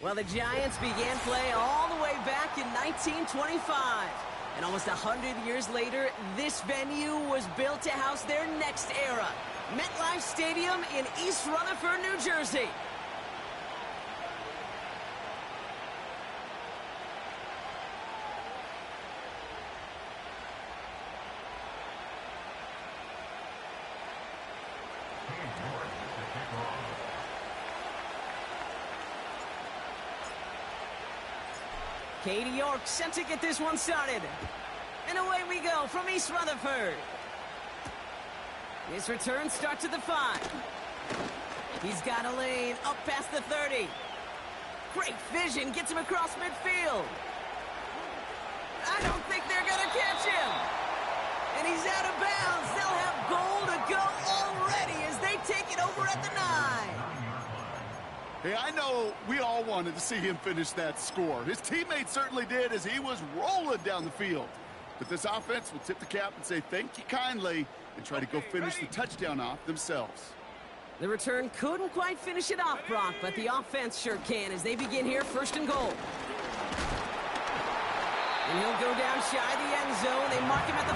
Well, the Giants began play all the way back in 1925. And almost 100 years later, this venue was built to house their next era. MetLife Stadium in East Rutherford, New Jersey. Katie York set to get this one started. And away we go from East Rutherford. This return starts at the 5. He's got a lane up past the 30. Great vision, gets him across midfield. I don't think they're going to catch him. And he's out of bounds. They'll have goal to go already as they take it over at the 9. Hey, I know we all wanted to see him finish that score. His teammates certainly did as he was rolling down the field. But this offense will tip the cap and say thank you kindly and try to go finish the touchdown off themselves. The return couldn't quite finish it off, Brock, but the offense sure can as they begin here first and goal. And he'll go down shy of the end zone. They mark him at the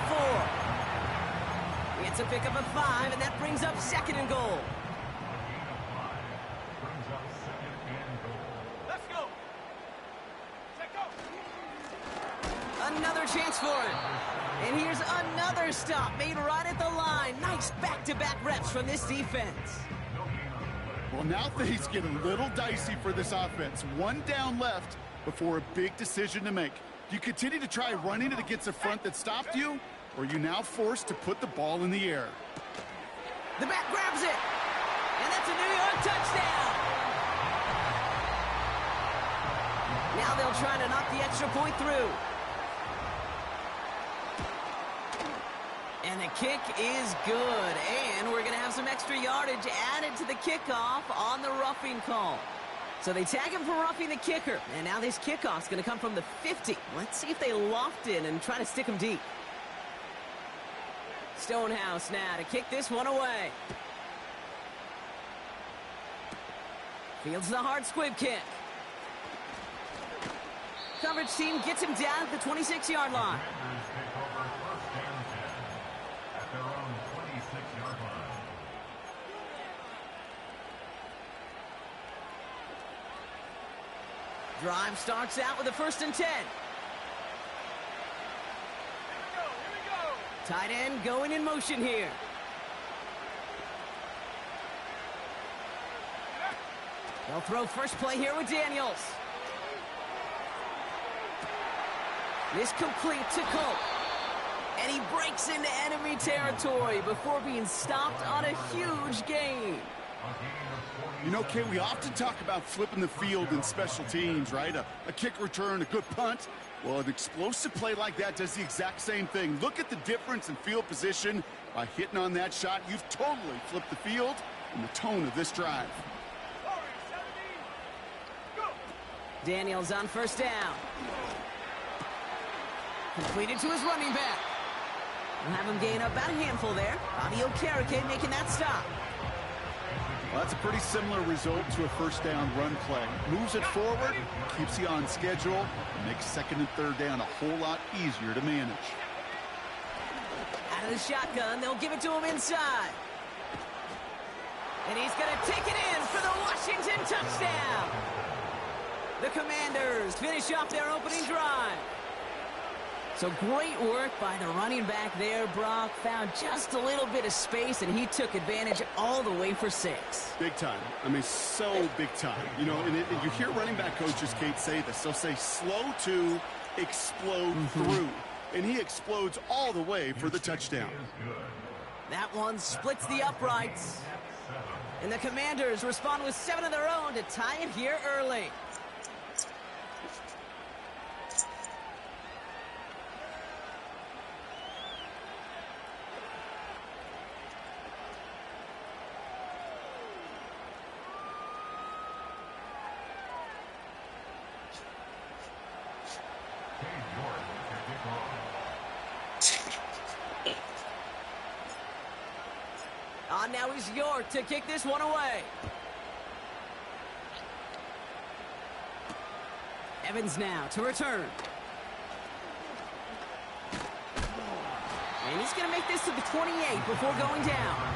4. He gets a pickup of 5, and that brings up second and goal. Another chance for it. And here's another stop made right at the line. Nice back-to-back reps from this defense. Well, now things get a little dicey for this offense. One down left before a big decision to make. Do you continue to try running it against a front that stopped you, or are you now forced to put the ball in the air? The back grabs it. And that's a New York touchdown. Now they'll try to knock the extra point through. And the kick is good. And we're going to have some extra yardage added to the kickoff on the roughing call. So they tag him for roughing the kicker. And now this kickoff's going to come from the 50. Let's see if they loft in and try to stick him deep. Stonehouse now to kick this one away. Fields the hard squib kick. Coverage team gets him down at the 26-yard line. Drive starts out with a 1st and 10. Tight end going in motion here. They'll throw first play here with Daniels. This complete to Colt. And he breaks into enemy territory before being stopped on a huge gain. You know, Kay, we often talk about flipping the field in special teams, right? A kick return, a good punt. Well, an explosive play like that does the exact same thing. Look at the difference in field position. By hitting on that shot, you've totally flipped the field and the tone of this drive. Daniels on first down. Completed to his running back. We'll have him gain up about a handful there. Bobby Okereke making that stop. Well, that's a pretty similar result to a first down run play. Moves it forward, keeps you on schedule, and makes second and third down a whole lot easier to manage. Out of the shotgun, they'll give it to him inside. And he's going to take it in for the Washington touchdown. The Commanders finish off their opening drive. So great work by the running back there, Brock. Found just a little bit of space, and he took advantage all the way for 6. Big time. I mean, so big time. You know, and you hear running back coaches, Kate, say this. They'll say slow to explode through. And he explodes all the way for the touchdown. That one splits the uprights. And the Commanders respond with 7 of their own to tie it here early. Now he's York to kick this one away. Evans now to return. And he's going to make this to the 28 before going down.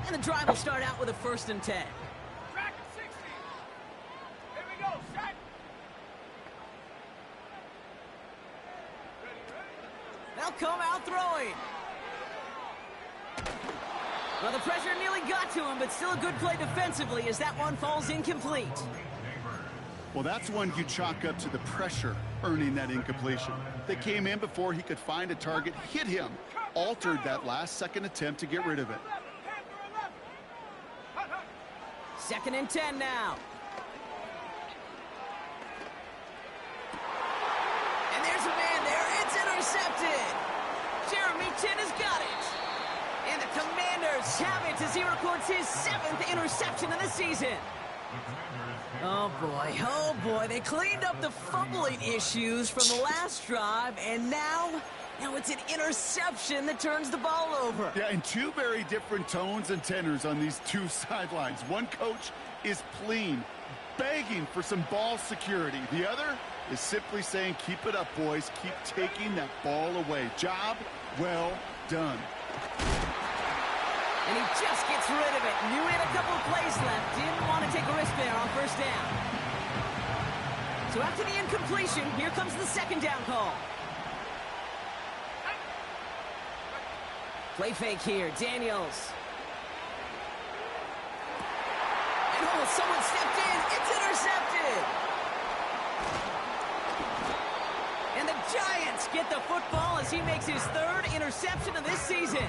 And the drive will start out with a 1st and 10. Track at 60. Here we go, set. They'll come out throwing. Well, the pressure nearly got to him, but still a good play defensively as that one falls incomplete. Well, that's one you chalk up to the pressure earning that incompletion. They came in before he could find a target, hit him, altered that last-second attempt to get rid of it. 2nd and 10 now. And there's a man there. It's intercepted. Jeremy Chinn has got it. And the Commanders have it as he records his 7th interception of the season. Oh boy, they cleaned up the fumbling issues from the last drive, and now it's an interception that turns the ball over. Yeah, and two very different tones and tenors on these two sidelines. One coach is pleading, begging for some ball security. The other is simply saying, keep it up, boys. Keep taking that ball away. Job well done. And he just gets rid of it. Knew he had a couple of plays left. Didn't want to take a risk there on 1st down. So after the incompletion, here comes the 2nd down call. Play fake here, Daniels. And someone stepped in. It's intercepted. And the Giants get the football as he makes his 3rd interception of this season.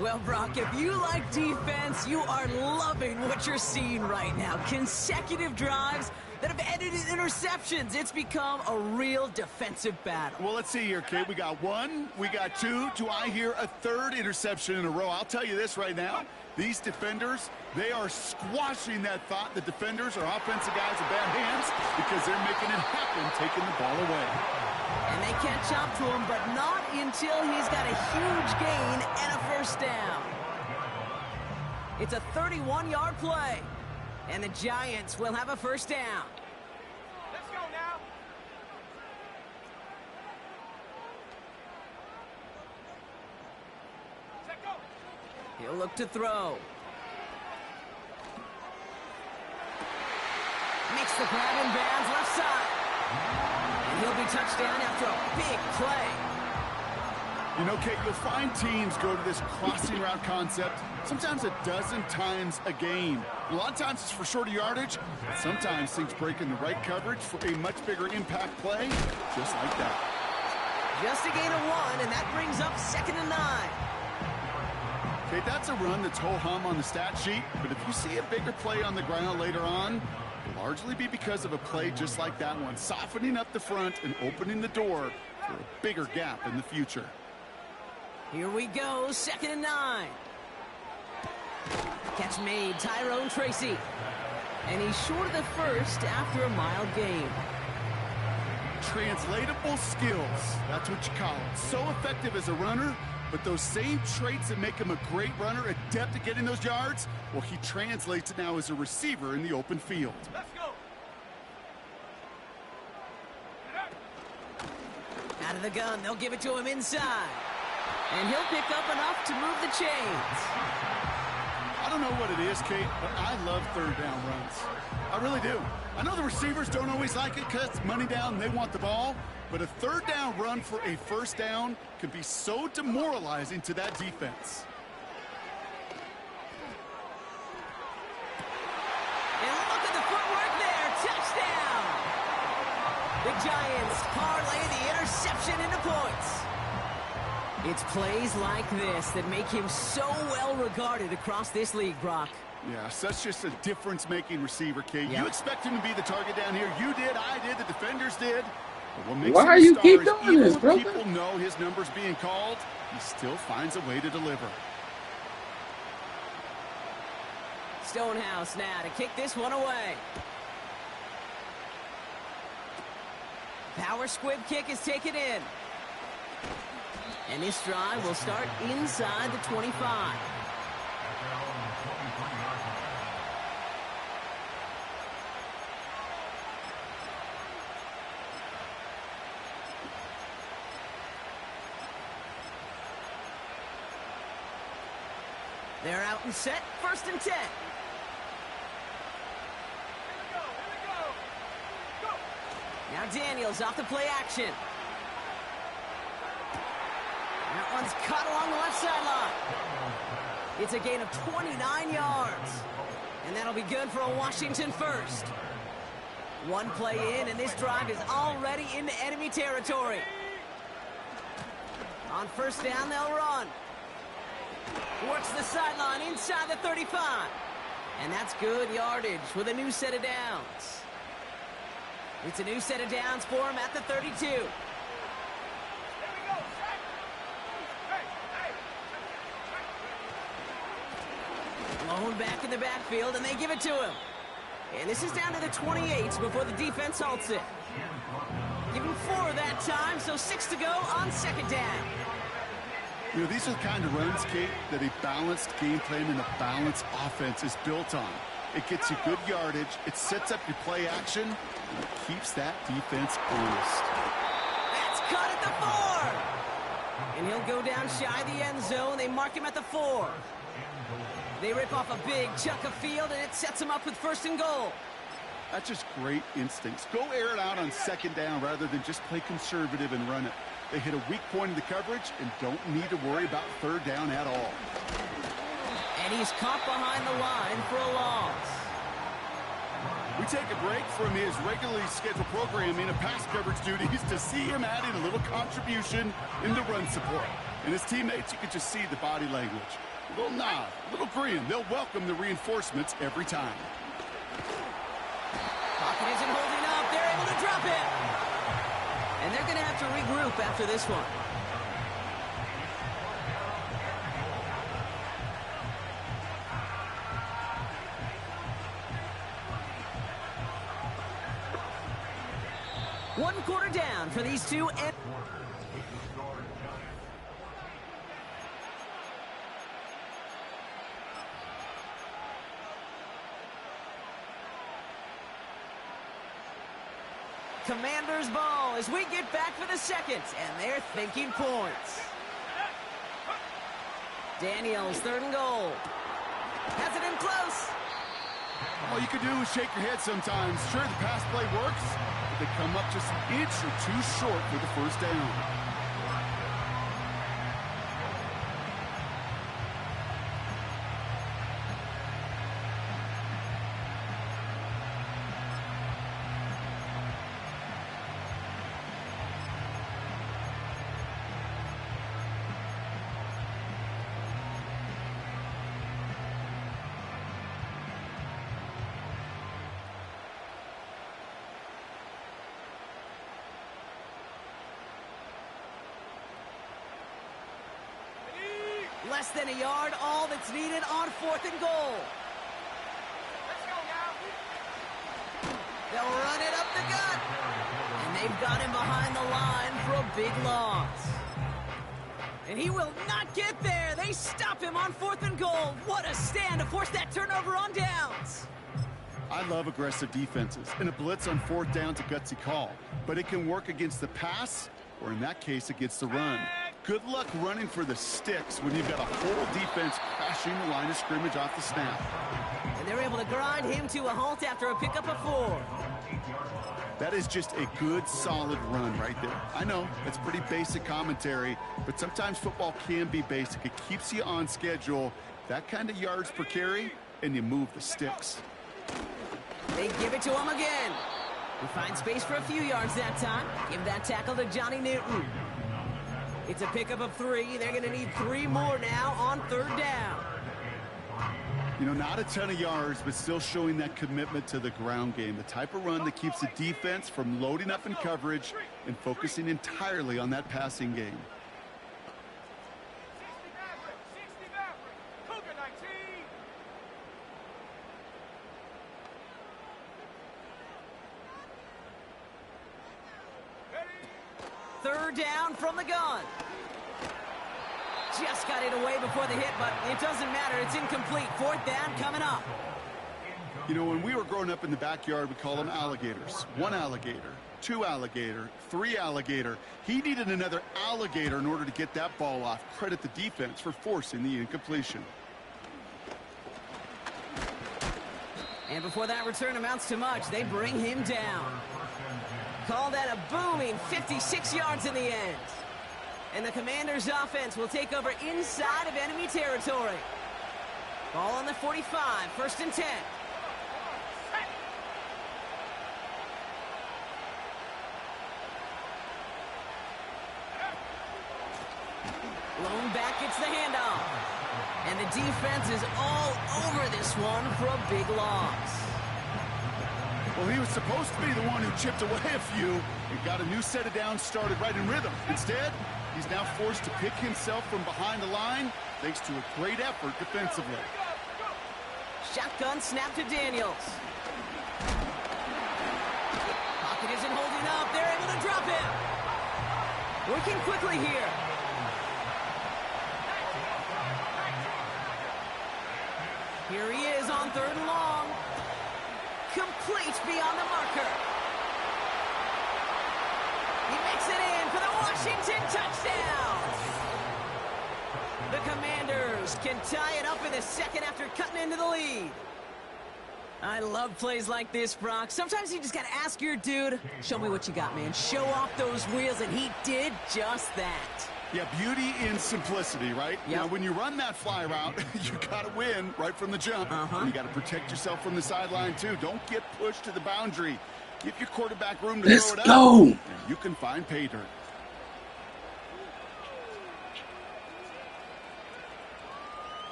Well, Brock, if you like defense, you are loving what you're seeing right now. Consecutive drives that have ended in interceptions. It's become a real defensive battle. Well, let's see here, Kate. We got 1, we got 2. Do I hear a 3rd interception in a row? I'll tell you this right now. These defenders, they are squashing that thought. The defenders or offensive guys in bad hands because they're making it happen, taking the ball away. And they catch up to him, but not until he's got a huge gain and a 1st down. It's a 31-yard play, and the Giants will have a 1st down. Let's go now. Set go. He'll look to throw. Makes the grab in bounds left side. And he'll be touchdown after a big play. You know, Kate, you'll find teams go to this crossing route concept sometimes a dozen times a game. A lot of times it's for shorter yardage, but sometimes things break in the right coverage for a much bigger impact play, just like that. Just a gain of 1, and that brings up 2nd and 9. Okay, that's a run that's ho-hum on the stat sheet, but if you see a bigger play on the ground later on, it'll largely be because of a play just like that one, softening up the front and opening the door for a bigger gap in the future. Here we go, 2nd and 9. Catch made, Tyrone Tracy. And he's short of the 1st after a mild gain. Translatable skills, that's what you call it. So effective as a runner, but those same traits that make him a great runner, adept at getting those yards, well, he translates it now as a receiver in the open field. Let's go. Out of the gun, they'll give it to him inside. And he'll pick up enough to move the chains. I don't know what it is, Kate, but I love 3rd down runs. I really do. I know the receivers don't always like it because it's money down and they want the ball, but a 3rd down run for a 1st down can be so demoralizing to that defense. And look at the footwork there. Touchdown! The Giants parlay the interception into points. It's plays like this that make him so well regarded across this league, Brock. Yeah, such just a difference-making receiver, Kate. Yep. You expect him to be the target down here. You did, I did, the defenders did. But what makes Why him a you star keep is doing even this, when brother? people know his number's being called, he still finds a way to deliver. Stonehouse now to kick this one away. Power squib kick is taken in. And this drive will start inside the 25. They're out and set, 1st and 10. Here we go. Go. Now Daniels off the play action. That one's cut along the left sideline. It's a gain of 29 yards. And that'll be good for a Washington first. One play in, and this drive is already into enemy territory. On 1st down, they'll run. Works the sideline inside the 35. And that's good yardage with a new set of downs. It's a new set of downs for him at the 32. Here we go. Set. Hey. Blown back in the backfield, and they give it to him. And this is down to the 28 before the defense halts it. Give him 4 that time, so 6 to go on 2nd down. You know, these are the kind of runs, Kate, that a balanced game plan and a balanced offense is built on. It gets you good yardage, it sets up your play action, and it keeps that defense honest. That's cut at the 4. And he'll go down shy of the end zone. They mark him at the 4. They rip off a big chunk of field, and it sets him up with 1st and goal. That's just great instincts. Go air it out on 2nd down rather than just play conservative and run it. They hit a weak point in the coverage and don't need to worry about 3rd down at all. And he's caught behind the line for a loss. We take a break from his regularly scheduled programming of pass coverage duties to see him adding a little contribution in the run support. And his teammates, you can just see the body language. A little nod, a little grin. They'll welcome the reinforcements every time. Pocket isn't holding up. They're able to drop it. And they're going to have to regroup after this one. One quarter down for these two. Commanders ball as we get back for the 2nd, and they're thinking points. Daniels, 3rd and goal. Has it in close. All you can do is shake your head sometimes. Sure, the pass play works, but they come up just an inch or 2 short for the 1st down. Less than a yard, all that's needed on 4th and goal. Let's go now. They'll run it up the gut. And they've got him behind the line for a big loss. And he will not get there. They stop him on 4th and goal. What a stand to force that turnover on downs. I love aggressive defenses, and a blitz on 4th down's a gutsy call. But it can work against the pass, or in that case, against the run. Good luck running for the sticks when you've got a whole defense crashing the line of scrimmage off the snap. And they're able to grind him to a halt after a pickup of 4. That is just a good, solid run right there. I know, it's pretty basic commentary, but sometimes football can be basic. It keeps you on schedule, that kind of yards per carry, and you move the sticks. They give it to him again. He finds space for a few yards that time. Give that tackle to Johnny Newton. It's a pickup of 3. They're going to need 3 more now on 3rd down. You know, not a ton of yards, but still showing that commitment to the ground game. The type of run that keeps the defense from loading up in coverage and focusing entirely on that passing game. 60 Maverick. Cougar 19. 3rd down from the gun. just got it away before the hit, but it doesn't matter. It's incomplete. Fourth down coming up. You know, when we were growing up in the backyard, we call them alligators. One alligator, two alligator, three alligator. He needed another alligator in order to get that ball off. Credit the defense for forcing the incompletion. And before that return amounts to much, they bring him down. Call that a booming 56 yards in the end. And the Commanders' offense will take over inside of enemy territory. Ball on the 45, 1st and 10. Lone back gets the handoff. And the defense is all over this one for a big loss. Well, he was supposed to be the one who chipped away a few and got a new set of downs started right in rhythm. Instead, he's now forced to pick himself from behind the line thanks to a great effort defensively. Shotgun snap to Daniels. Pocket isn't holding up. They're able to drop him. Working quickly here. Here he is on 3rd and long. Complete beyond the marker. He makes it in for the Washington touchdown. The Commanders can tie it up in the second after cutting into the lead. I love plays like this, Brock. Sometimes you just got to ask your dude, show me what you got, man. Show off those wheels, and he did just that. Yeah, beauty in simplicity, right? Yep. Now, when you run that fly route, you got to win right from the jump. And you got to protect yourself from the sideline, too. Don't get pushed to the boundary. Give your quarterback room to throw it out, and you can find pay dirt.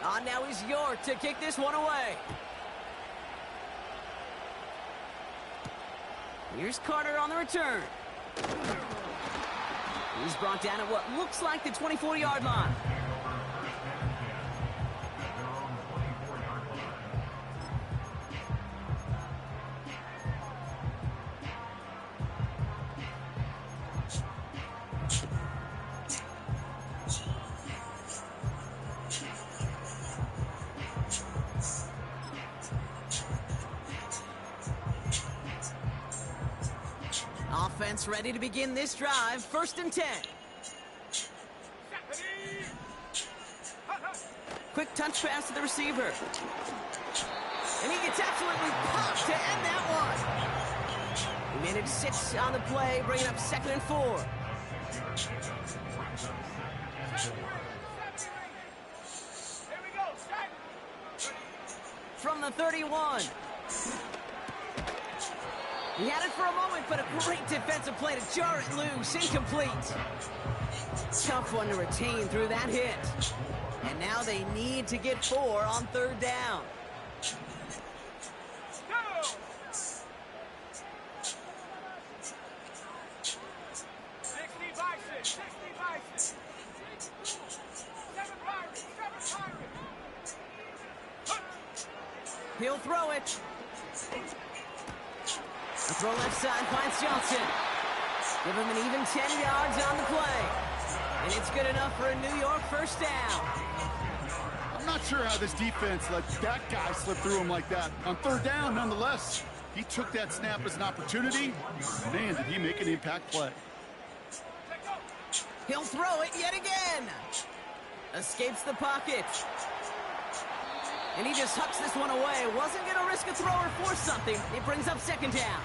On now is York to kick this one away. Here's Carter on the return. He's brought down at what looks like the 24-yard line. Offense ready to begin this drive. 1st and 10. Quick touch pass to the receiver. And he gets absolutely popped to end that one. He managed 6 on the play, bringing up 2nd and 4. From the 31. He had it for a moment, but a great defensive play to jar it loose. Incomplete. Tough one to retain through that hit. And now they need to get 4 on 3rd down. He'll throw it. The throw left side finds Johnson. Give him an even 10 yards on the play. And it's good enough for a New York 1st down. I'm not sure how this defense let that guy slip through him like that. On 3rd down, nonetheless, he took that snap as an opportunity. Man, did he make an impact play. He'll throw it yet again. Escapes the pocket. And he just hucks this one away. Wasn't going to risk a throw or force something. It brings up 2nd down.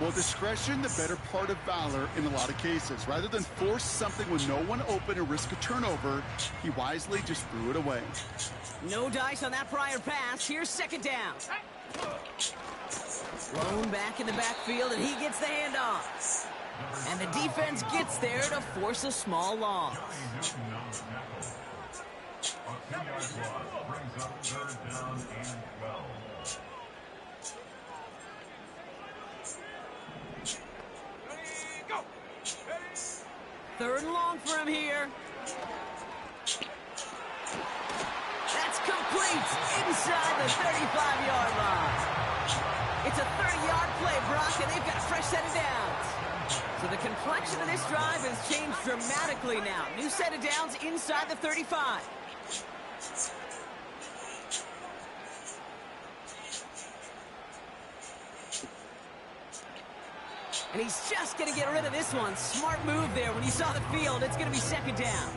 Well, discretion, the better part of valor in a lot of cases. Rather than force something with no one open and risk a turnover, he wisely just threw it away. No dice on that prior pass. Here's 2nd down. Lone back in the backfield, and he gets the handoff. And the defense gets there to force a small loss. Brings up 3rd down and 12. Third and long for him here. complete inside the 35-yard line. It's a 30-yard play, Brock, and they've got a fresh set of downs. So the complexion of this drive has changed dramatically now. New set of downs inside the 35. And he's just going to get rid of this one. Smart move there. When you saw the field, it's going to be second down.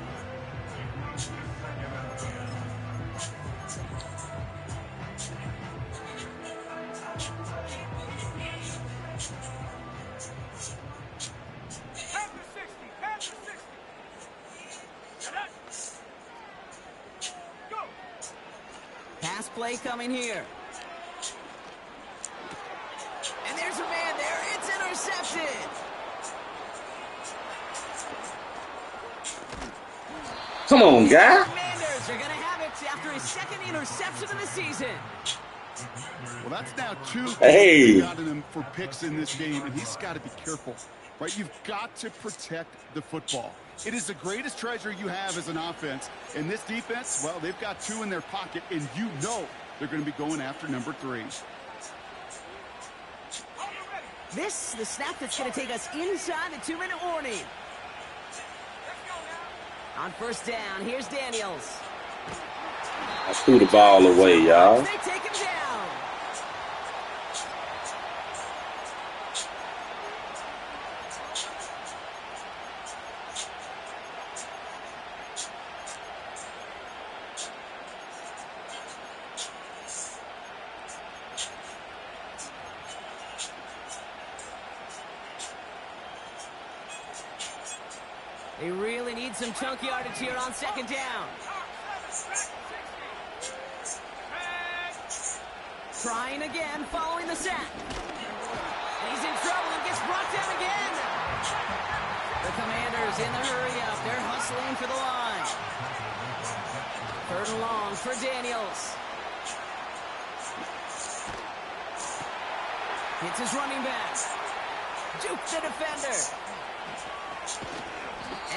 Pass play coming here. And there's a man there. It's intercepted. Come on, guy. Commanders are going to have it after his second interception of the season. Well, that's now two Hey. got him for picks in this game, and he's got to be careful, right? You've got to protect the football. It is the greatest treasure you have as an offense. And this defense, well, they've got two in their pocket, and you know they're going to be going after number 3. This, the snap that's going to take us inside the 2-minute warning. On first down, here's Daniels. I threw the ball away, y'all. They take him down. They really need some chunk yardage here on second down. Trying again, following the sack. And he's in trouble and gets brought down again. The Commanders in the hurry up. They're hustling for the line. 3rd and long for Daniels. Hits his running back. Juke the defender.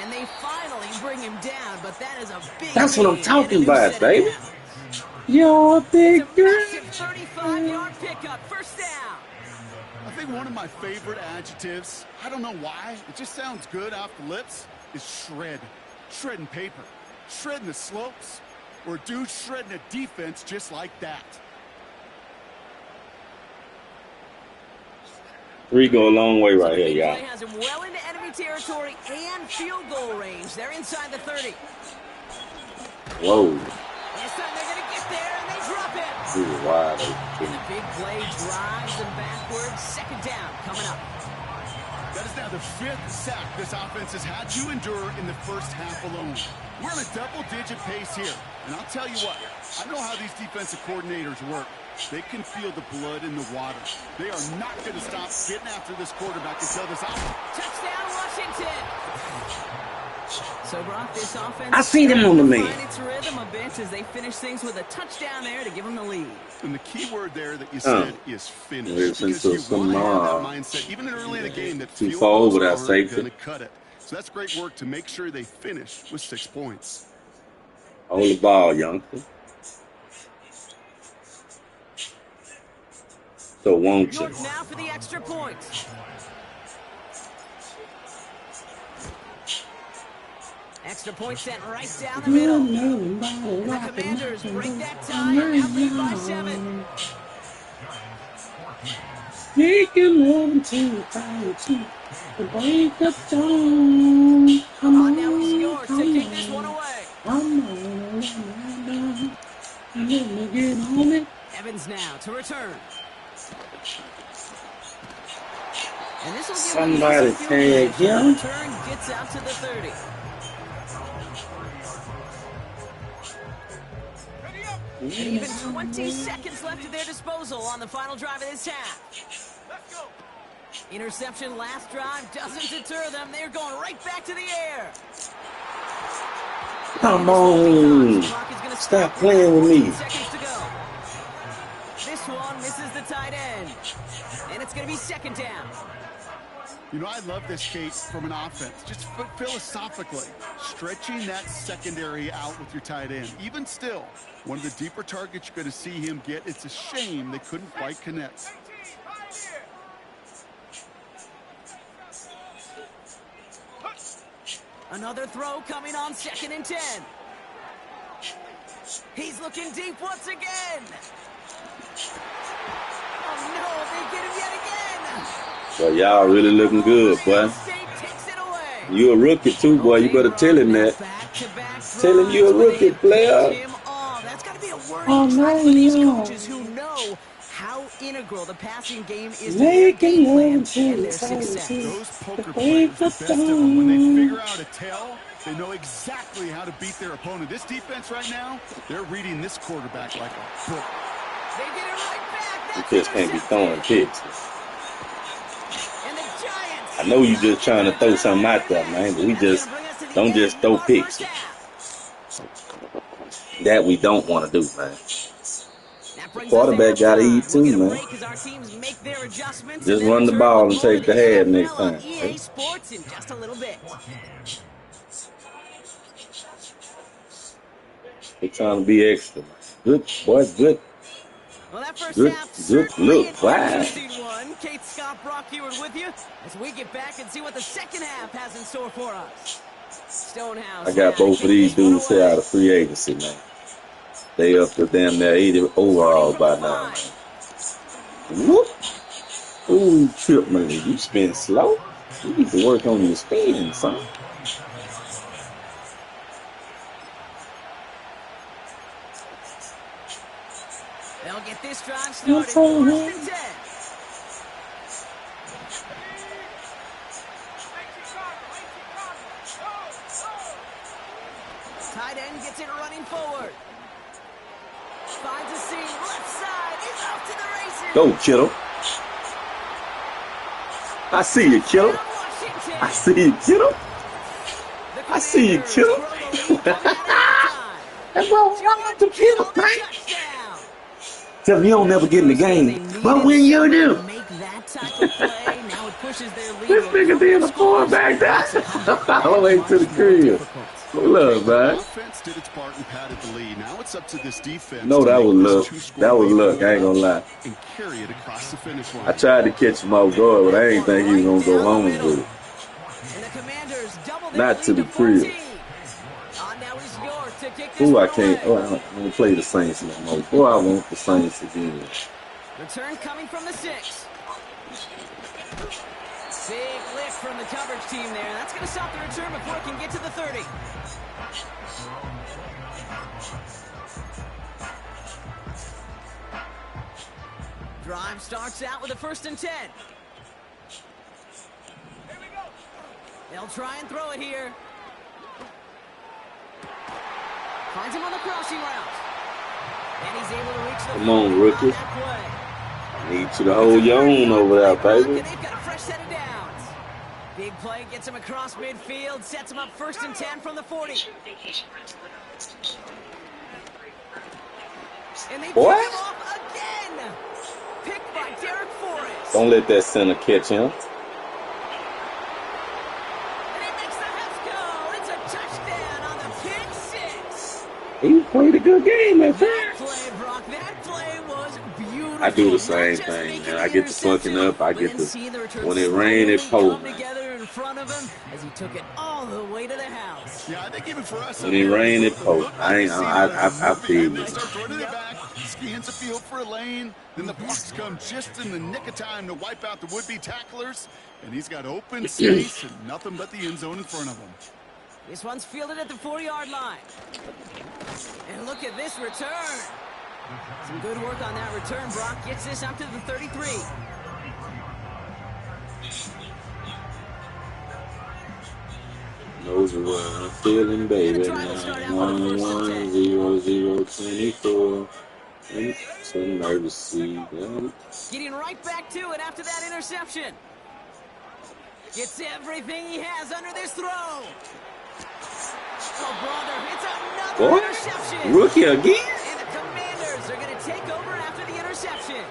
And they finally bring him down, but that is a big That's what I'm gain talking and a new about, set of baby. downs. You're a big It's a girl. massive 35-yard pickup, first down. I think one of my favorite adjectives, I don't know why, it just sounds good off the lips, is shred. Shredding paper. Shredding the slopes. Or a dude shredding a defense just like that. 3 go a long way right here, Big y'all. play has him well into enemy territory and field goal range. They're inside the 30. Whoa. This time they're going to get there, and they drop it. He was wide And open. the big play drives them backwards. Second down coming up. That is now the 5th sack this offense has had to endure in the first half alone. We're on a double-digit pace here. And I'll tell you what, I know how these defensive coordinators work. They can feel the blood in the water. They are not going to stop getting after this quarterback until this offense. Touchdown, Washington. So, Brock, this offense... I seen him on the man. Find its rhythm a bit as they finish things with a touchdown there to give them the lead. And the key word there that you said is finish. Listen Because to you some, want to have that mindset, even early in the game, that too field far goals over that aren't safety. going to cut it. So that's great work to make sure they finish with 6 points. Hold the ball, youngster. So won't you? York now for the extra point. Extra point sent right down the middle. The Commanders break that tie and now lead by 7. Making love to the break of dawn. Come On on, now is York to come kick this one on. away. Come on, let me get on it. Evans now to return. And this will give Somebody him a tag him. Return gets out to the 30. And even 20 seconds left at their disposal on the final drive of this half. Let's go. Interception last drive doesn't deter them. They're going right back to the air. Come on. Clock is gonna Stop playing with me. 14 seconds to go. This one misses the tight end. And it's going to be second down. You know, I love this, Kate, from an offense. Just philosophically, stretching that secondary out with your tight end. Even still, one of the deeper targets you're going to see him get. It's a shame they couldn't quite connect. Another throw coming on 2nd and 10. He's looking deep once again. Oh, no, they get him yet again. Well, y'all really looking good, boy. You a rookie, too, boy. You better tell him that. Tell him you a rookie, player. That's got to be a worrying track for these coaches who know how integral the passing game is to their game plan and their success. Those poker players, the best of them, when they figure out a tell, they know exactly how to beat their opponent. This defense right now, they're reading this quarterback like a book. They get it right back. You just can't be throwing picks. I know you just trying to throw something out there, man, but we just don't just throw picks. That we don't want to do, man. The quarterback got to eat too, man. Just run the ball and take the half next time. EA Sports in just a little bit. They're trying to be extra. Good, boy, good. Well, that first Good, half good look. Wow. interesting one. Kate, Scott, Brock here with you as we get back and see what the second half has in store for us. Stonehouse. I got both of these dudes here out of free agency, man. They up to damn near 80 overall by now, man. Whoop. Ooh, trip, man. You spin slow. You need to work on your spin, son. They'll get this drive started. 1st and 10. Tight end gets it running forward. Finds a seam, left side. He's off to the races. Go, Kittle. I see you, Kittle. I see you, Kittle. I see you, Kittle. That's what I'm wrong to Kittle, man. Tell me you don't never get in the game. But when you do, this nigga did a four back there. All the way to the crib. Look, man. Offense did its part and padded the lead. Now it's up to this defense. No, that was luck. That was luck. I ain't gonna lie. And carry it across the finish line. I tried to catch him off guard, but I ain't think he was gonna go home with it. Not to the crib. Ooh, I can't. Oh, I don't play the Saints no more. Boy, I want the Saints again. Return coming from the 6. Big lift from the coverage team there. That's going to stop the return before it can get to the 30. Drive starts out with a 1st and 10. They'll try and throw it here. Finds him on the crossing route. And he's able to reach the Come on, rookie. Need you to hold your own over there, baby. They've got a fresh set of downs. Big play gets him across midfield, sets him up 1st and 10 from the 40. And they pick him off again. Picked by Derek Forrest. Don't let that center catch him. He played a good game at first. That play was beautiful. I do the same thing, man. I get the fucking up. I get the when it rain, it pour, man. In front of him as he took it all the way to the house. Yeah, I think even for us. When it rain, it pour. I feel They it. start running it back. Scans the field for a lane. Then the blocks come just in the nick of time to wipe out the would-be tacklers. And he's got open space and nothing but the end zone in front of him. This one's fielded at the 4-yard line. And look at this return. Some good work on that return. Brock gets this up to the 33. Knows what I'm feeling, baby. 9-1-1-0-0-24. Some nervous seed. Getting right back to it after that interception. Gets everything he has under this throw. Oh, brother, it's another interception. Rookie again? And the Commanders are going to take over after the interception.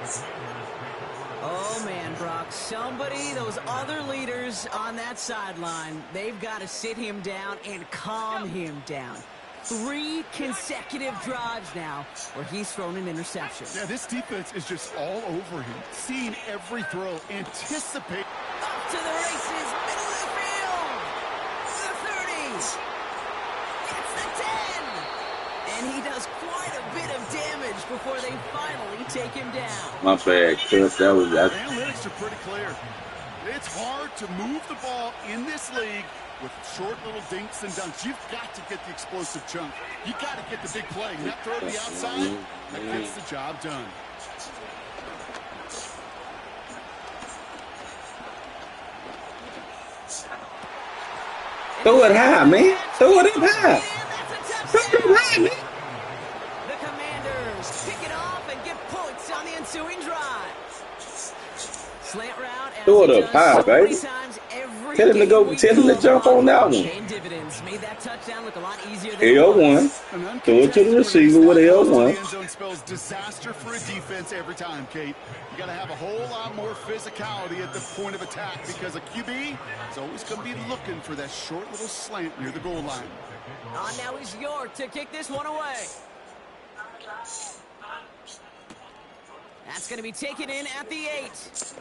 Oh, man, Brock, Somebody, those other leaders on that sideline, they've got to sit him down and calm him down. 3 consecutive drives now where he's thrown an interception. Yeah, this defense is just all over him. Seeing every throw, anticipate. Up to the races, middle of the field. The 30. Gets the 10. And he does quite a bit of damage before they finally take him down. My bad, Chris. That was The analytics are pretty clear. It's hard to move the ball in this league with short little dinks and dunks. You've got to get the explosive chunk. You've got to get the big play. And that throw to the outside, that gets the job done. Throw it high, man. Throw it up high. And that's a Throw touchdown. it up high, man. The Commanders pick it off and get points on the ensuing drive. Slant route. as Throw it he up does high, so many baby. times every Tell him to go. game we Tell him to cover jump on that one. paying dividends. Made that touchdown look a lot easier than it was. L1. Throw it to the receiver with L1. The end zone spells disaster for a defense every time, Kate. You got to have a whole lot more physicality at the point of attack because a QB is always going to be looking for that short little slant near the goal line. On now is York to kick this one away. That's going to be taken in at the 8.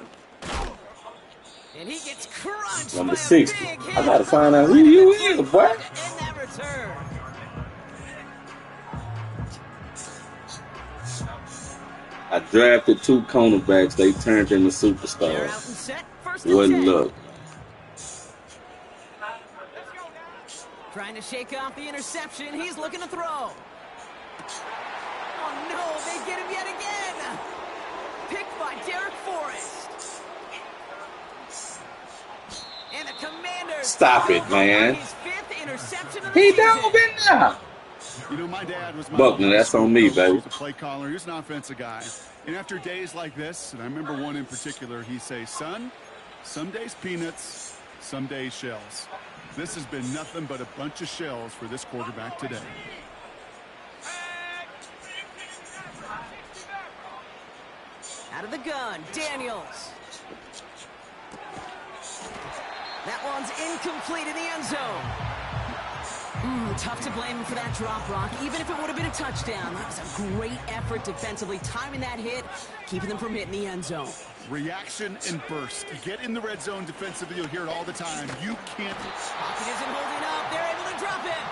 And he gets crunched Number by 60. a big hit. I gotta find out who you is, boy. To end that return. I drafted 2 cornerbacks. They turned into They're out and superstars. set. First and What 10. luck. Trying to shake off the interception. He's looking to throw. Oh, no. They get him yet again. Picked by Derek Forrest. And the Commanders. Stop it, over man. his 5th interception of the He season. dove in there. You know, my dad was my Buckner, that's on me, baby. He was a play caller. He was an offensive guy. And after days like this, and I remember one in particular, he'd say, son, some days peanuts, some days shells. This has been nothing but a bunch of shells for this quarterback today. Out of the gun, Daniels. That one's incomplete in the end zone. Tough to blame him for that drop, Rock. Even if it would have been a touchdown, that was a great effort defensively, timing that hit, keeping them from hitting the end zone. Reaction and burst. You get in the red zone defensively, you'll hear it all the time. You can't. Pocket isn't holding up. They're able to drop it.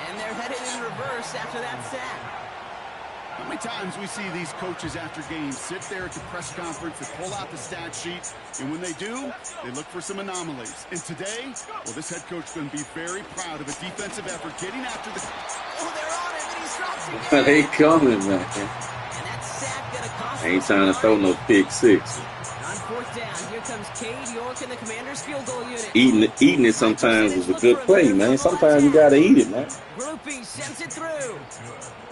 And they're headed in reverse after that sack. How many times we see these coaches after games sit there at the press conference and pull out the stat sheet, and when they do, they look for some anomalies. And today, well, this head coach is going to be very proud of a defensive effort getting after the... Oh, they're on him, and he drops again. They coming, man. And that sack gonna cost I ain't them trying to throw no pick 6. On 4th down, here comes Cade York and the Commander's field goal unit. Eating it sometimes is a good play, man. Sometimes you gotta eat it, man. Groupie sends it through.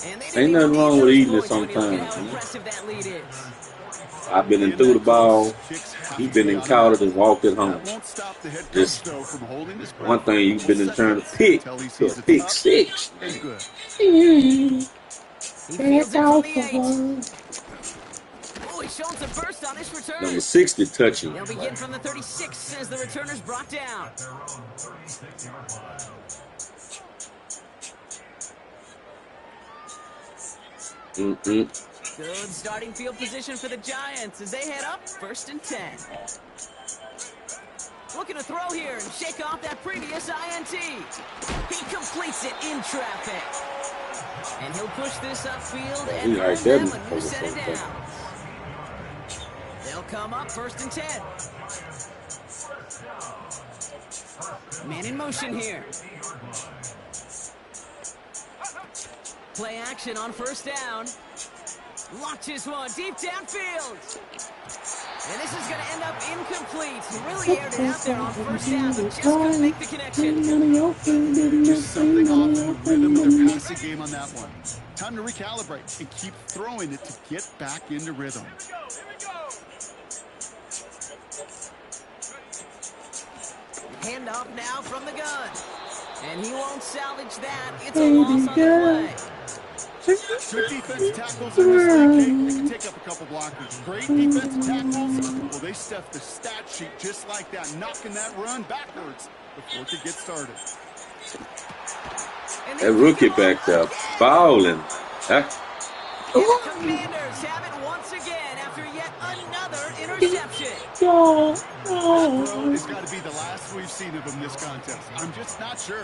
And they Ain't nothing wrong with eating it sometimes, How man. impressive that lead is. I've been in through the ball. He's been in caught it and walked it home. That won't stop the head coach, Just though, from holding his breath. one thing you've been in turn to pick Until he to sees a it's pick up 6. and good. He fields it from the 8. Oh, he's showing some burst on his return. Number 60 touching. They'll begin from the 36 as the returner's brought down. Good starting field position for the Giants as they head up 1st and 10. Looking to throw here and shake off that previous INT. He completes it in traffic. And he'll push this upfield and Right earn there, them a new set of okay. downs. They'll come up 1st and 10. Man in motion here. Play action on 1st down. Launches one deep downfield. And this is going to end up incomplete. He really aired it out there on 1st down, but just couldn't make the connection. There's something off the rhythm of their passing game on that one. Time to recalibrate and keep throwing it to get back into rhythm. Handoff now from the gun. And he won't salvage that. It's a loss on the play. Good defense tackles in this league, Kate, they can take up a couple blockers. Great defensive tackles, well, they stuff the stat sheet just like that, knocking that run backwards before it could get started. That rookie back there balling. Huh? And the Commanders have it once again after yet another interception. That throw has got to be the last we've seen of him this contest. I'm just not sure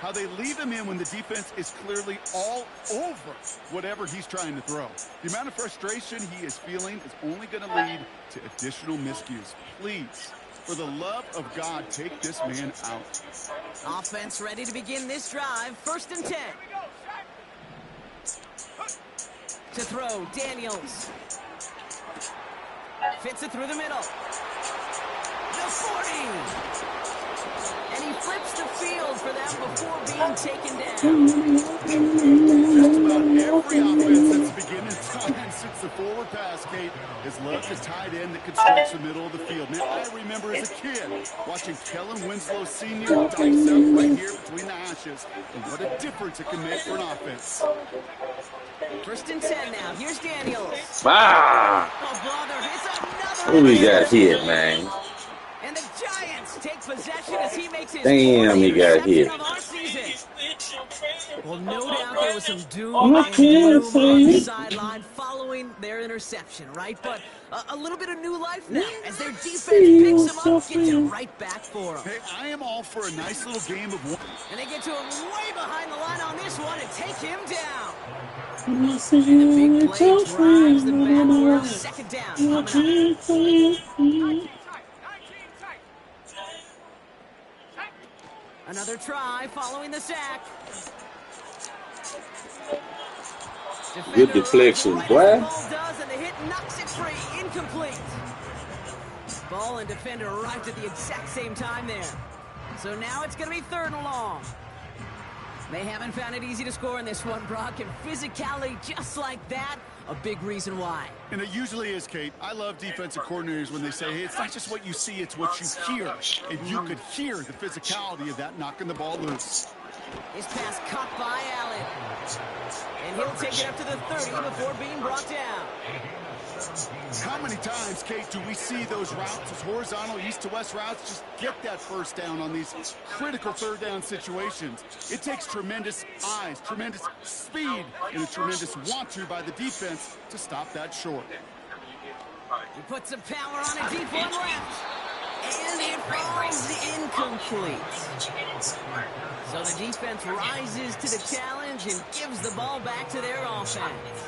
how they leave him in when the defense is clearly all over whatever he's trying to throw. The amount of frustration he is feeling is only going to lead to additional miscues. Please, for the love of God, take this man out. Offense ready to begin this drive. 1st and 10. To throw, Daniels. Fits it through the middle. The 40. And he flips the field for them before being taken down. Just about every offense that's beginning time since the forward pass, Kate, has loved a tight end that could stretch the middle of the field. Man, I remember as a kid watching Kellen Winslow Sr. dice up right here between the hashes. And what a difference it can make for an offense. 1st and 10 now. Here's Daniels. Ah! Oh, brother, it's another. Who we got hit, man? And the Giants take possession as he makes his Damn, he got interception hit. of our season. Well, no doubt there was some doom I and can't gloom say on the it. sideline following their interception, right? But a little bit of new life now as their defense picks them up, gets it right back for them. Hey, I am all for a nice little game of one. And they get to him way behind the line on this one and take him down. When I see And the you big with play your drives friends, them but I'm back for a alright. 2nd down I coming up. can't say it. 19 tight. Another try following the sack. Good deflection, Right boy. as the ball does, and the hit knocks it free. Incomplete. Ball and defender arrived at the exact same time there. So now it's going to be 3rd and long. They haven't found it easy to score in this one, Brock, and physicality just like that, a big reason why. And it usually is, Kate. I love defensive coordinators when they say, hey, it's not just what you see, it's what you hear. And you could hear the physicality of that knocking the ball loose. His pass caught by Allen. And he'll take it up to the 30 before being brought down. How many times, Kate, do we see those routes, those horizontal east to west routes, just get that 1st down on these critical 3rd down situations? It takes tremendous eyes, tremendous speed, and a tremendous want-to by the defense to stop that short. He puts some power on a deep one left. And it falls incomplete. So the defense rises to the challenge and gives the ball back to their offense.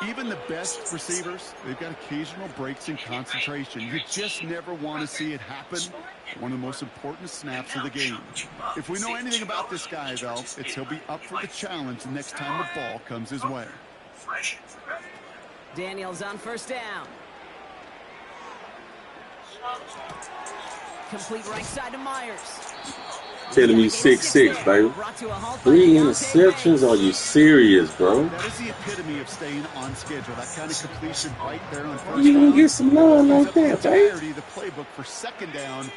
Even the best receivers, they've got occasional breaks in concentration. You just never want to see it happen. One of the most important snaps of the game. If we know anything about this guy, though, it's he'll be up for the challenge the next time the ball comes his way. Daniels on 1st down. Complete right side to Myers. Telling me 6'6", baby. 3 interceptions? Are you serious, bro? That is the epitome of staying on schedule. That kind of completion right there on 1st You down. gonna get some love like that, the baby? entirety of the playbook for 2nd down. And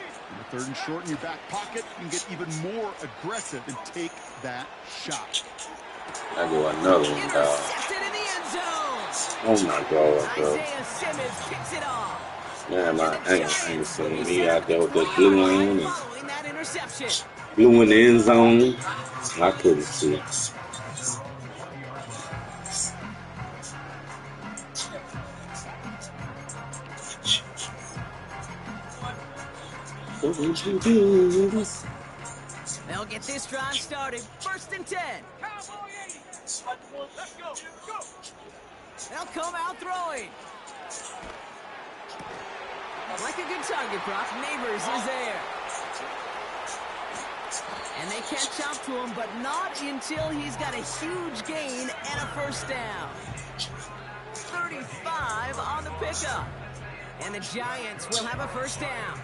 the 3rd and short in your back pocket, you can get even more aggressive and take that shot. I go another one, dog. Intercepted in the end zone. Oh my God, bro. Isaiah Simmons picks it off. Man, I ain't seen me out there with that blue one and Following that interception. blue in the end zone. I couldn't see. What would you do? They'll get this drive started. 1st and 10. Cowboy 80. Let's go. Go. They'll come out throwing. Like a good target, Brock. Neighbors is there. And they catch up to him, but not until he's got a huge gain and a 1st down. 35 on the pickup. And the Giants will have a 1st down.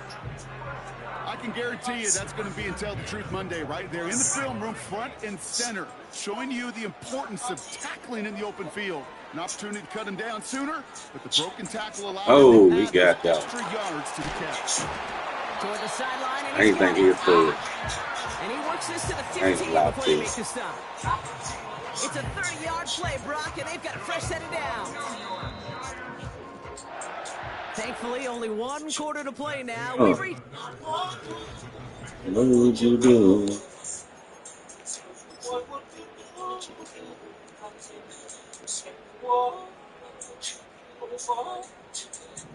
I can guarantee you that's going to be in Tell the Truth Monday right there in the film room, front and center, showing you the importance of tackling in the open field. An opportunity to cut him down sooner, but the broken tackle allowed Oh, him we to got add that. extra yards to the catch. Toward the sideline, and I ain't think he'd throw it. And he works this to the ain't 15 allowed before they to. make the stop. It's a 30-yard play, Brock, and they've got a fresh set of downs. Thankfully, only one quarter to play now. We've reached... What would you do?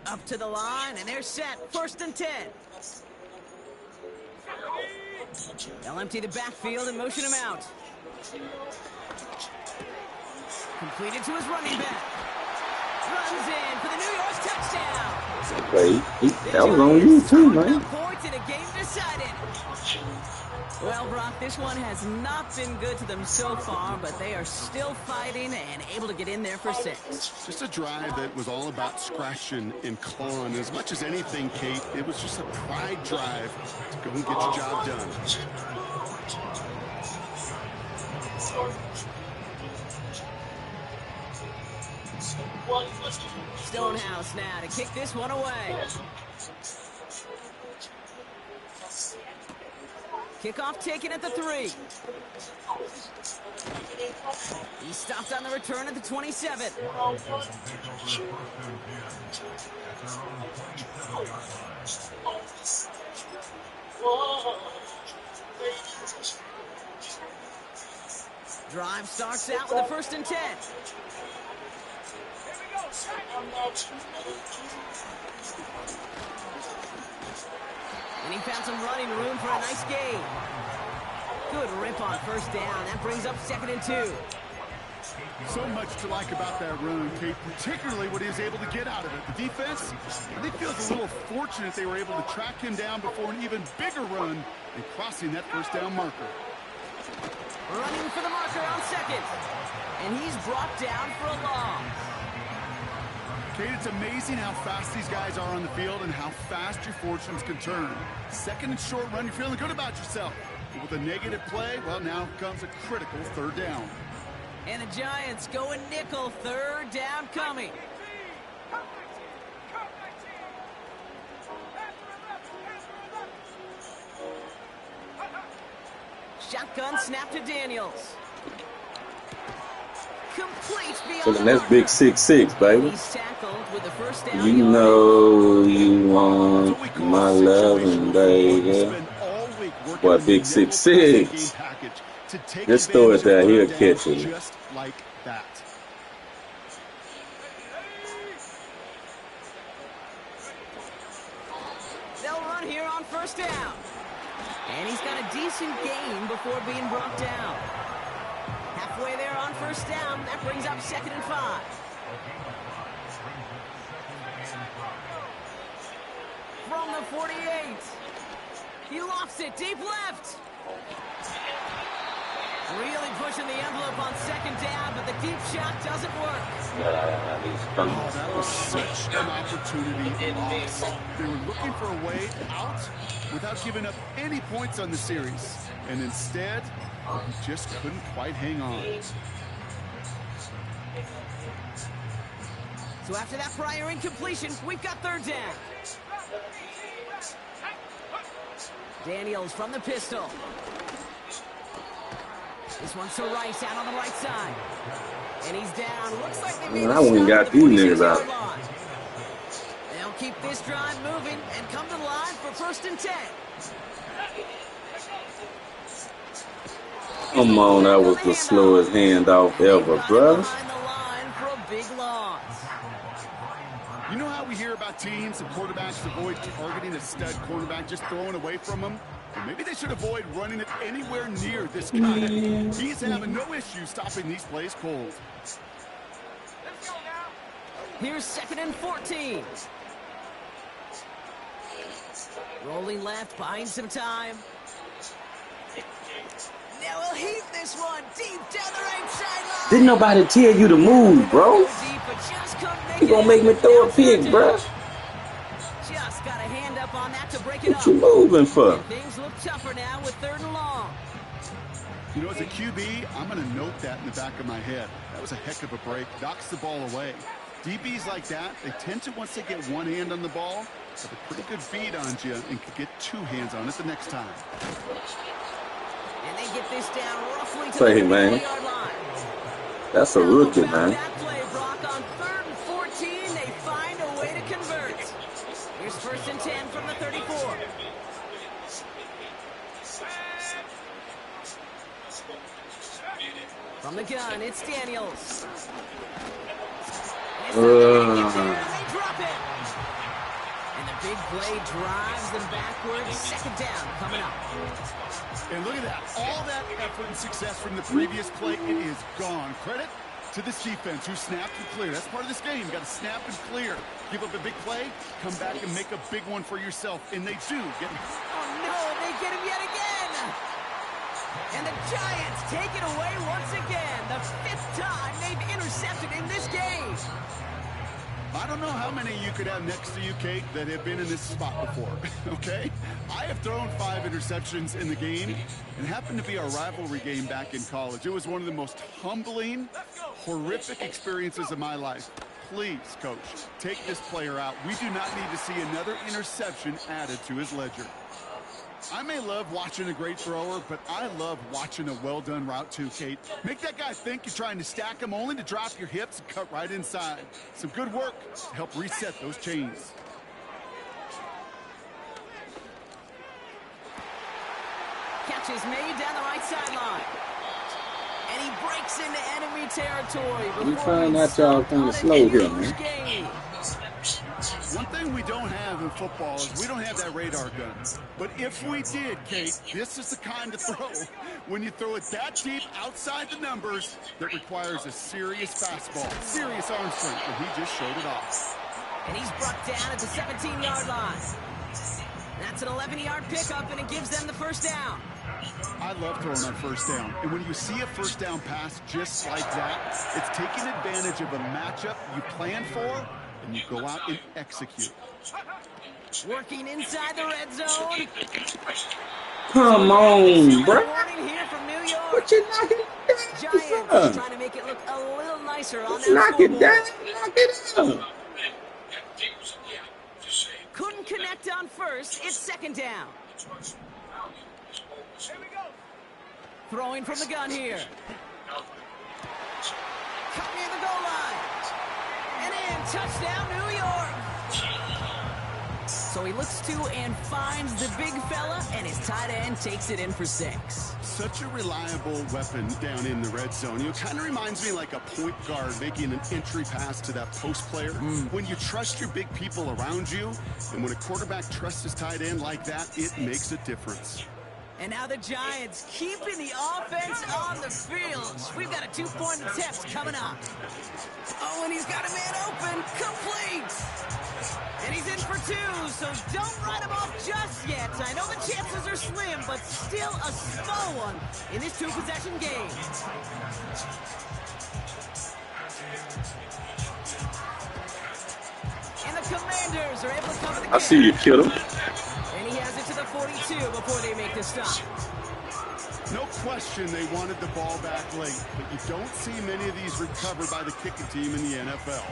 Up to the line, and they're set. 1st and 10. They'll empty the backfield and motion him out. Completed to his running back. Runs in for the New York touchdown. Wait, that was on you too, man. Points in a game decided. Well, Brock, this one has not been good to them so far, but they are still fighting and able to get in there for 6. Just a drive that was all about scratching and clawing. As much as anything, Kate, it was just a pride drive to go and get your job done. Stonehouse now to kick this one away. Kickoff taken at the 3. He stopped on the return at the 27. Drive starts out with a 1st and 10. And he found some running room for a nice gain. Good rip on 1st down. That brings up 2nd and 2. So much to like about that run, Kate, particularly what he was able to get out of it. The defense, I think, feels a little fortunate they were able to track him down before an even bigger run and crossing that 1st down marker. Running for the marker on 2nd. And he's brought down for a loss. Kate, it's amazing how fast these guys are on the field and how fast your fortunes can turn. 2nd and short run, you're feeling good about yourself. But with a negative play, well, now comes a critical 3rd down. And the Giants going nickel. 3rd down coming. Shotgun snap to Daniels. Complete beyond So that's big 6'6", baby. He's tackled with the 1st down. You know you want my loving, baby. What, big 6'6"? Just throw it there, he'll catch it. Just like that. They'll run here on 1st down. And he's got a decent gain before being brought down. Halfway there on 1st down. That brings up 2nd and 5. From the 48. He lofts it deep left. Really pushing the envelope on 2nd down, but the deep shot doesn't work. Oh, that was such an opportunity lost. They were looking for a way out without giving up any points on the series. And instead, he just couldn't quite hang on. So after that prior incompletion, we've got 3rd down. Daniels from the pistol. This one's to Rice out on the right side. And he's down. Looks like they made I wouldn't got these niggas out. They'll keep this drive moving and come to the line for 1st and 10. Come on, that was the slowest handoff ever, bruh. You know how we hear about teams and quarterbacks avoid targeting a stud cornerback, just throwing away from him? Well, maybe they should avoid running it anywhere near this guy. He's having no issue stopping these plays cold. Let's go now. Here's 2nd and 14. Rolling left, buying some time. Now he'll heave this one deep down the right sideline. Didn't nobody tell you to move, bro? You gonna make me throw a pick, bro? Just got a hand up on that to break it up. What you moving for? And things look tougher now with 3rd and long. You know, as a QB, I'm going to note that in the back of my head. That was a heck of a break. Knocks the ball away. DBs like that, they tend to, once they get one hand on the ball, have a pretty good feed on you and could get 2 hands on it the next time. And they get this down roughly to Say, the man. 50-yard line. That's a rookie, man. That play, Brock, on 3rd and 14, they find a way to convert. Here's 1st and 10 from the 34. From the gun, it's Daniels. And they drop it. And the big play drives them backwards. 2nd down coming up. And look at that. All that effort and success from the previous play, it is gone. Credit to this defense who snapped and cleared. That's part of this game. You got to snap and clear. Give up a big play, come back and make a big one for yourself. And they do. Oh, no, they get him yet again. And the Giants take it away once again. The 5th time they've intercepted in this game. I don't know how many you could have next to you, Kate, that have been in this spot before, okay? I have thrown 5 interceptions in the game, and it happened to be our rivalry game back in college. It was one of the most humbling, horrific experiences of my life. Please, Coach, take this player out. We do not need to see another interception added to his ledger. I may love watching a great thrower, but I love watching a well-done route too, Kate. Make that guy think you're trying to stack him only to drop your hips and cut right inside. Some good work to help reset those chains. Catch is made down the right sideline. And he breaks into enemy territory. We find out y'all kind of slow here, man. One thing we don't have in football is we don't have that radar gun. But if we did, Kate, this is the kind of throw, when you throw it that deep outside the numbers, that requires a serious fastball, serious arm strength, and he just showed it off. And he's brought down at the 17-yard line. That's an 11-yard pickup, and it gives them the 1st down. I love throwing on 1st down. And when you see a 1st down pass just like that, it's taking advantage of a matchup you plan for, and you go out and execute. Working inside the red zone. Come on, bro. Warning here from New York. What you knocking Giants down? trying to make it look a little nicer on their Knock it scoreboard. down. Knock it down. Couldn't connect on 1st. It's 2nd down. Here we go. Throwing from the gun here. Cut near the goal line. And in, touchdown, New York. So he looks to and finds the big fella, and his tight end takes it in for 6. Such a reliable weapon down in the red zone. You know, it kind of reminds me like a point guard making an entry pass to that post player. When you trust your big people around you, and when a quarterback trusts his tight end like that, it makes a difference. And now the Giants keeping the offense on the field. We've got a 2-point attempt coming up. Oh, and he's got a man open. Complete. And he's in for 2, so don't write him off just yet. I know the chances are slim, but still a small one in this 2-possession game. And the Commanders are able to cover the gap. I see you, kiddo. And he has it to the 42 before they make the stop. No question they wanted the ball back late, but you don't see many of these recovered by the kicking team in the NFL.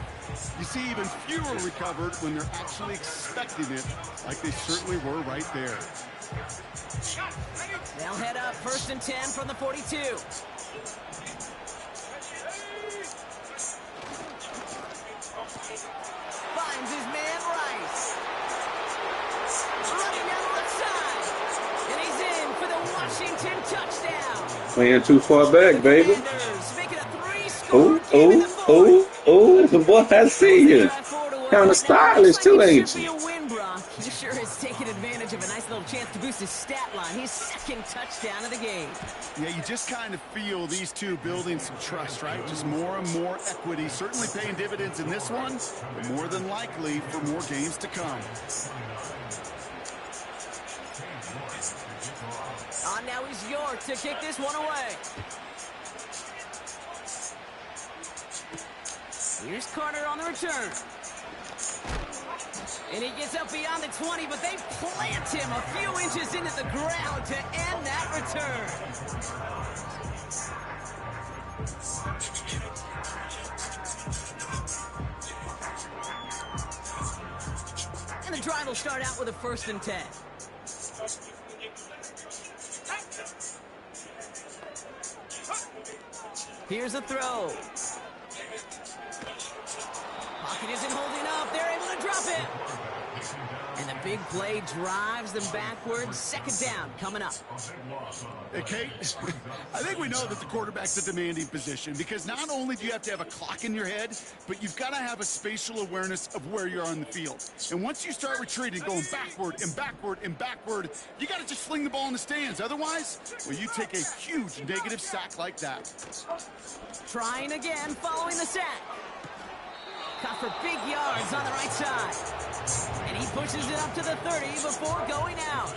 You see even fewer recovered when they're actually expecting it, like they certainly were right there. They'll head up 1st and 10 from the 42. Finds his man Rice. Running down the left side. And he's in for the Washington touchdown. Playing too far back, baby. Commanders make it a 3-score Oh, game in the oh, fourth. oh, oh. Boy, I see you. Kind of stylish, too, ain't you? you? He sure has taken advantage of a nice little chance to boost his stat line. His 2nd touchdown of the game. Yeah, you just kind of feel these two building some trust, right? Just more and more equity. Certainly paying dividends in this one, but more than likely for more games to come. On now is York to kick this one away. Here's Carter on the return. And he gets up beyond the 20, but they plant him a few inches into the ground to end that return. And the drive will start out with a 1st and 10. Here's a throw. Pocket isn't holding up. They're able to drop it. And the big play drives them backwards. Second down coming up. Hey, Kate, I think we know that the quarterback's a demanding position because not only do you have to have a clock in your head, but you've got to have a spatial awareness of where you are on the field. And once you start retreating, going backward and backward and backward, you got to just fling the ball in the stands. Otherwise, well, you take a huge negative sack like that. Trying again following the sack. Caught for big yards on the right side. And he pushes it up to the 30 before going out.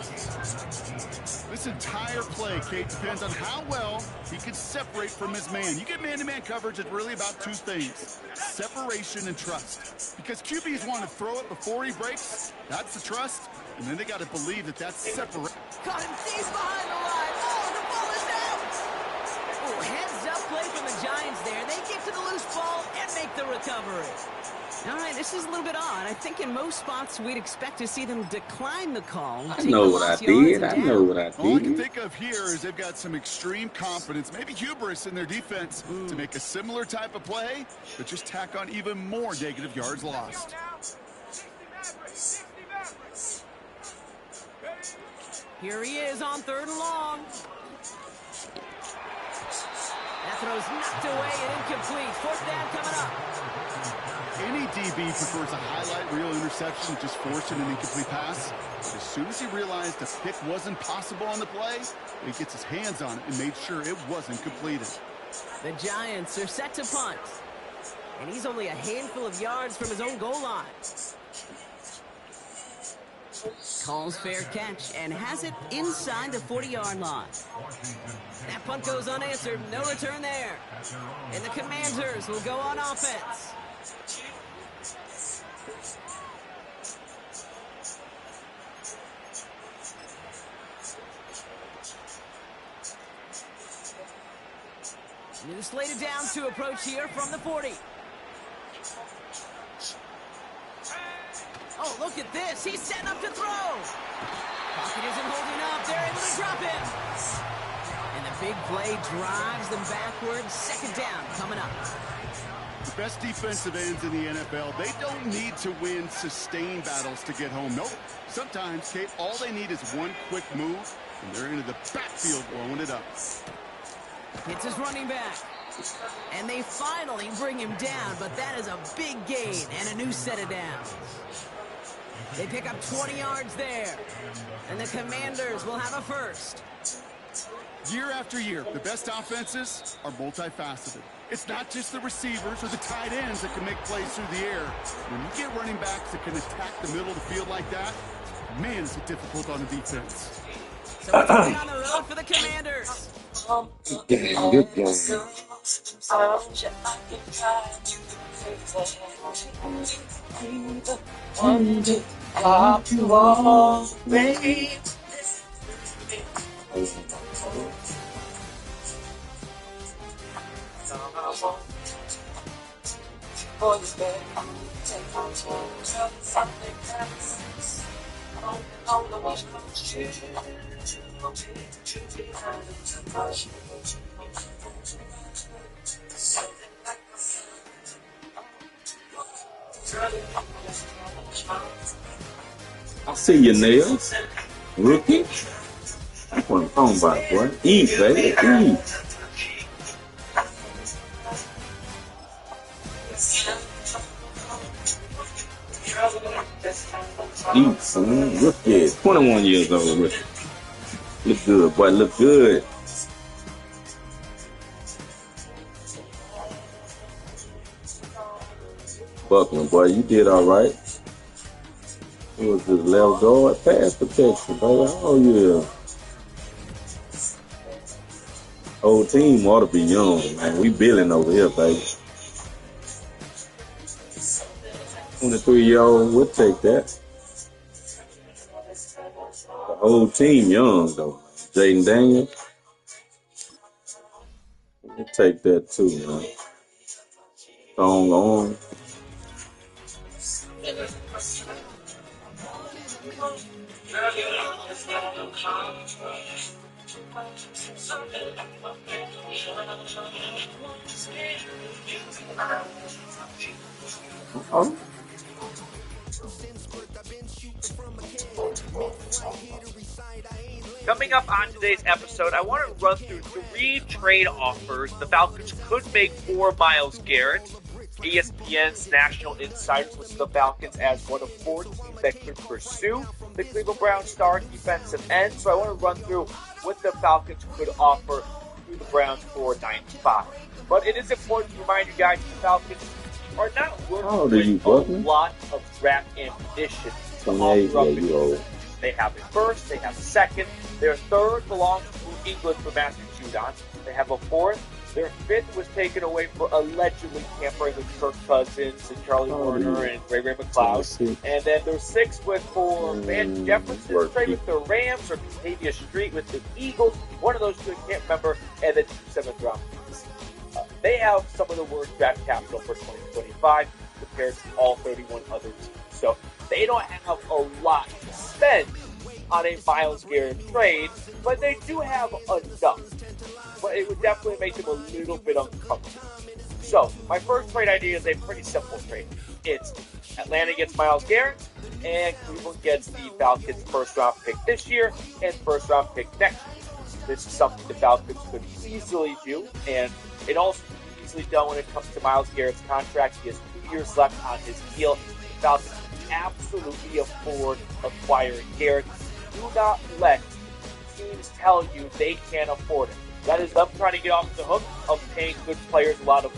This entire play, Kate, depends on how well he can separate from his man. You get man-to-man coverage, it's really about two things, separation and trust. Because QBs want to throw it before he breaks, that's the trust, and then they got to believe that that's separate. Caught him deep behind the line. Oh, the ball is out. Oh, heads-up play from the Giants there. They get to the loose ball and make the recovery. All right, this is a little bit odd. I think in most spots we'd expect to see them decline the call. I know what I did. I know what I All I can did. think of here is they've got some extreme confidence, maybe hubris in their defense to make a similar type of play, but just tack on even more negative yards lost. Here he is on 3rd and long. That throw's knocked away and incomplete. 4th down coming up. Any DB prefers a highlight reel interception to just forcing an incomplete pass. But as soon as he realized a pick wasn't possible on the play, he gets his hands on it and made sure it wasn't completed. The Giants are set to punt. And he's only a handful of yards from his own goal line. Calls fair catch and has it inside the 40-yard line. That punt goes unanswered. No return there. And the Commanders will go on offense. New slated down to approach here from the 40. Oh, look at this. He's setting up to throw. Pocket isn't holding up. They're able to drop it. And the big play drives them backwards. Second down coming up. The best defensive ends in the NFL, they don't need to win sustained battles to get home. Nope. Sometimes, Kate, all they need is one quick move, and they're into the backfield blowing it up. Hits his running back. And they finally bring him down, but that is a big gain and a new set of downs. They pick up 20 yards there. And the Commanders will have a first. Year after year, the best offenses are multifaceted. It's not just the receivers or the tight ends that can make plays through the air. When you get running backs that can attack the middle of the field like that, man, is it difficult on the defense. So it's on the road for the Commanders. Good game. Good game. I see your nails, rookie. That's what I'm talking about, boy. Eat, baby, eat. Eat, son. Rookie, 21 years old, rookie. Look good, boy. Look good. Buckland, boy, you did all right. It was the left guard pass protection, baby. Oh, yeah. Whole team ought to be young, man. We billing over here, baby. 23-year-old would take that. The whole team young, though. Jaden Daniels. We'll take that, too, man. Strong arm. Oh, Coming up on today's episode, I want to run through 3 trade offers the Falcons could make for Myles Garrett. ESPN's National Insiders lists the Falcons as one of 4 teams that could pursue the Cleveland Browns star defensive end. So I want to run through what the Falcons could offer to the Browns for 95. But it is important to remind you guys the Falcons are not working with a lot of draft ambition. 28, yeah, you old. They have a first, they have a second. Their third belongs to England for Matthew Judon. They have a fourth. Their fifth was taken away for allegedly tampering with Kirk Cousins and Charlie Warner and Ray McLeod. And then their sixth was for Van Jefferson trade with the Rams or Octavia Street with the Eagles. One of those two, I can't remember. And then 2 7th round picks. They have some of the worst draft capital for 2025 compared to all 31 other teams. So they don't have a lot to spend on a Myles Garrett trade, but they do have enough. But it would definitely make them a little bit uncomfortable. So my first trade idea is a pretty simple trade. It's Atlanta gets Myles Garrett, and Cleveland gets the Falcons' first-round pick this year and first-round pick next year. This is something the Falcons could easily do, and it also can be easily done when it comes to Myles Garrett's contract. He has 2 years left on his deal. The Falcons can absolutely afford acquiring Garrett. Do not let teams tell you they can't afford it. That is them trying to get off the hook of paying good players a lot of money.